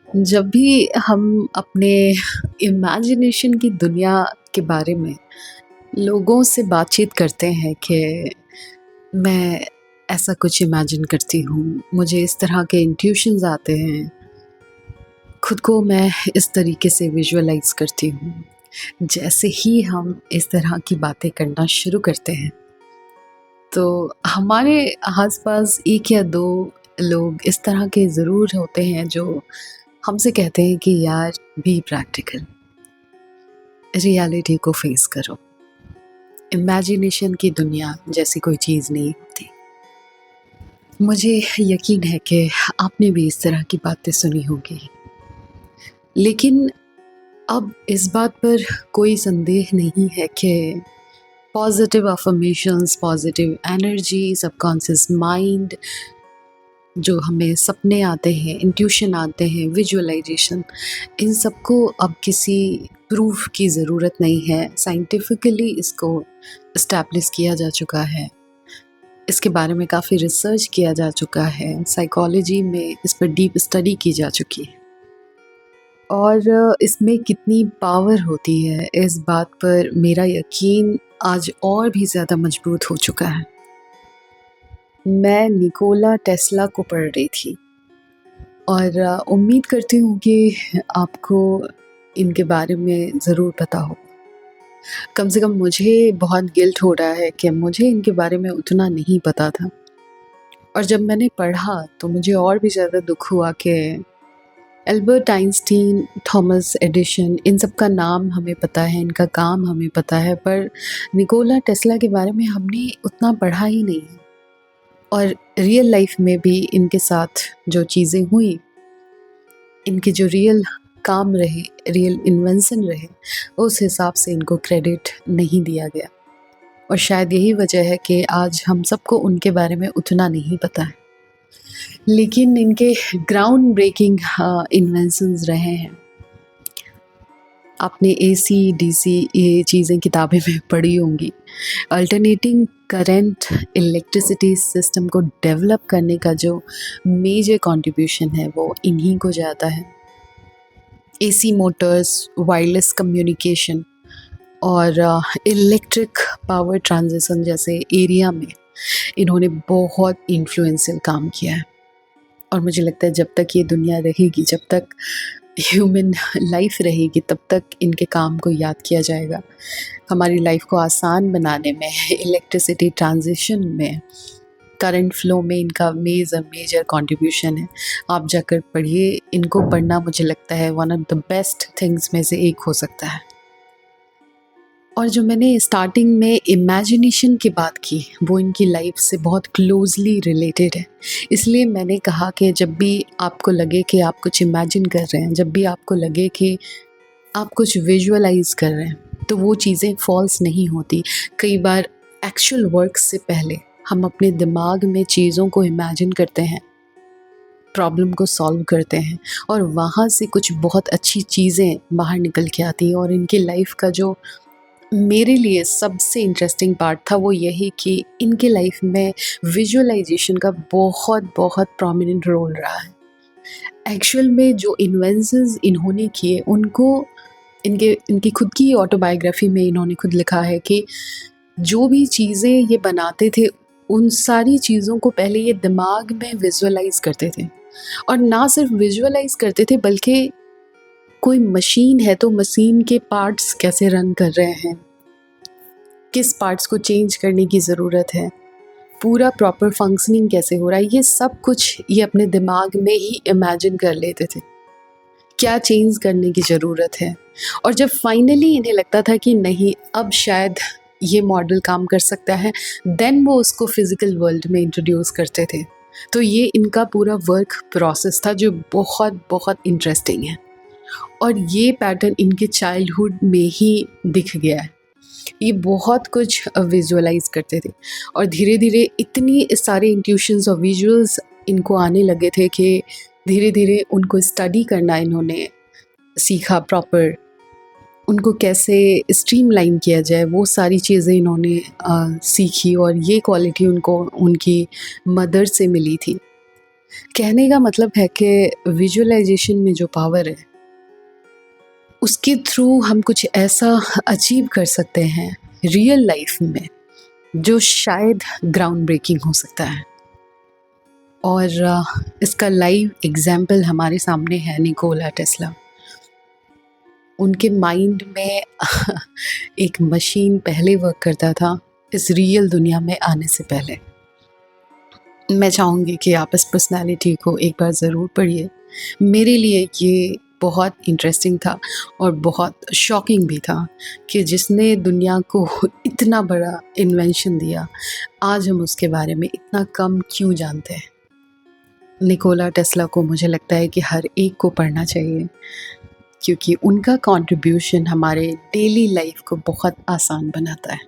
जब भी हम अपने इमेजिनेशन की दुनिया के बारे में लोगों से बातचीत करते हैं कि मैं ऐसा कुछ इमेजिन करती हूँ, मुझे इस तरह के इंट्यूशंस आते हैं, खुद को मैं इस तरीके से विजुअलाइज करती हूँ। जैसे ही हम इस तरह की बातें करना शुरू करते हैं, तो हमारे आसपास 1 या 2 लोग इस तरह के ज़रूर होते हैं जो हमसे कहते हैं कि यार बी प्रैक्टिकल, रियलिटी को फेस करो। इमेजिनेशन की दुनिया जैसी कोई चीज़ नहीं होती। मुझे यकीन है कि आपने भी इस तरह की बातें सुनी होगी। लेकिन अब इस बात पर कोई संदेह नहीं है कि positive affirmations, positive energy, subconscious mind, जो हमें सपने आते हैं, इंट्यूशन आते हैं, विजुअलाइजेशन, इन सबको अब किसी प्रूफ की ज़रूरत नहीं है। साइंटिफिकली इसको इस्टेब्लिश किया जा चुका है। इसके बारे में काफ़ी रिसर्च किया जा चुका है। साइकोलॉजी में इस पर डीप स्टडी की जा चुकी है। और इसमें कितनी पावर होती है, इस बात पर मेरा यकीन आज और भी ज़्यादा मजबूत हो चुका है। मैं निकोला टेस्ला को पढ़ रही थी और उम्मीद करती हूँ कि आपको इनके बारे में ज़रूर पता हो। कम से कम मुझे बहुत गिल्ट हो रहा है कि मुझे इनके बारे में उतना नहीं पता था। और जब मैंने पढ़ा तो मुझे और भी ज़्यादा दुख हुआ कि एल्बर्ट आइंस्टीन, थॉमस एडिशन, इन सब का नाम हमें पता है, इनका काम हमें पता है, पर निकोला टेस्ला के बारे में हमने उतना पढ़ा ही नहीं है। और रियल लाइफ में भी इनके साथ जो चीज़ें हुई, इनके जो रियल काम रहे, रियल इन्वेंशन रहे, उस हिसाब से इनको क्रेडिट नहीं दिया गया। और शायद यही वजह है कि आज हम सबको उनके बारे में उतना नहीं पता है। लेकिन इनके ग्राउंड ब्रेकिंग इन्वेंशंस रहे हैं। आपने एसी, डीसी ये चीज़ें किताबें में पढ़ी होंगी। अल्टरनेटिंग करंट इलेक्ट्रिसिटी सिस्टम को डेवलप करने का जो मेजर कंट्रीब्यूशन है वो इन्हीं को जाता है। एसी मोटर्स, वायरलेस कम्युनिकेशन और इलेक्ट्रिक पावर ट्रांजिशन जैसे एरिया में इन्होंने बहुत इन्फ्लुएंशियल काम किया है। और मुझे लगता है जब तक ये दुनिया रहेगी, जब तक ह्यूमन लाइफ रहेगी, तब तक इनके काम को याद किया जाएगा। हमारी लाइफ को आसान बनाने में, इलेक्ट्रिसिटी ट्रांजिशन में, करंट फ्लो में इनका मेजर कंट्रीब्यूशन है। आप जाकर पढ़िए, इनको पढ़ना मुझे लगता है one of the best things में से एक हो सकता है। और जो मैंने स्टार्टिंग में इमेजिनेशन की बात की, वो इनकी लाइफ से बहुत क्लोजली रिलेटेड है। इसलिए मैंने कहा कि जब भी आपको लगे कि आप कुछ इमेजिन कर रहे हैं, जब भी आपको लगे कि आप कुछ विजुअलाइज कर रहे हैं, तो वो चीज़ें फॉल्स नहीं होती। कई बार एक्चुअल वर्क से पहले हम अपने दिमाग में चीज़ों को इमेजिन करते हैं, प्रॉब्लम को सॉल्व करते हैं, और वहाँ से कुछ बहुत अच्छी चीज़ें बाहर निकल के आती हैं। और इनकी लाइफ का जो मेरे लिए सबसे इंटरेस्टिंग पार्ट था वो यही कि इनके लाइफ में विजुअलाइजेशन का बहुत बहुत प्रोमिनेंट रोल रहा है। एक्चुअल में जो इन्वेंशंस इन्होंने किए, उनको इनकी खुद की ऑटोबायोग्राफी में इन्होंने खुद लिखा है कि जो भी चीज़ें ये बनाते थे, उन सारी चीज़ों को पहले ये दिमाग में विजुअलाइज करते थे। और ना सिर्फ विजुअलाइज करते थे, बल्कि कोई मशीन है तो मशीन के पार्ट्स कैसे रन कर रहे हैं, किस पार्ट्स को चेंज करने की ज़रूरत है, पूरा प्रॉपर फंक्शनिंग कैसे हो रहा है, ये सब कुछ ये अपने दिमाग में ही इमेजिन कर लेते थे, क्या चेंज करने की ज़रूरत है। और जब फाइनली इन्हें लगता था कि नहीं, अब शायद ये मॉडल काम कर सकता है, देन वो उसको फिज़िकल वर्ल्ड में इंट्रोड्यूस करते थे। तो ये इनका पूरा वर्क प्रोसेस था जो बहुत बहुत इंटरेस्टिंग है। और ये पैटर्न इनके चाइल्डहुड में ही दिख गया है। ये बहुत कुछ विजुअलाइज करते थे और धीरे धीरे इतनी सारे इंट्यूशंस और विजुअल्स इनको आने लगे थे कि धीरे धीरे उनको स्टडी करना इन्होंने सीखा प्रॉपर, उनको कैसे स्ट्रीमलाइन किया जाए, वो सारी चीज़ें इन्होंने सीखी। और ये क्वालिटी उनको उनकी मदर से मिली थी। कहने का मतलब है कि विजुअलाइजेशन में जो पावर है, उसके थ्रू हम कुछ ऐसा अचीव कर सकते हैं रियल लाइफ में, जो शायद ग्राउंड ब्रेकिंग हो सकता है। और इसका लाइव एग्जाम्पल हमारे सामने है निकोला टेस्ला। उनके माइंड में एक मशीन पहले वर्क करता था इस रियल दुनिया में आने से पहले। मैं चाहूँगी कि आप इस पर्सनालिटी को एक बार ज़रूर पढ़िए। मेरे लिए ये बहुत इंटरेस्टिंग था और बहुत शॉकिंग भी था कि जिसने दुनिया को इतना बड़ा इन्वेंशन दिया, आज हम उसके बारे में इतना कम क्यों जानते हैं। निकोला टेस्ला को मुझे लगता है कि हर एक को पढ़ना चाहिए, क्योंकि उनका कंट्रीब्यूशन हमारे डेली लाइफ को बहुत आसान बनाता है।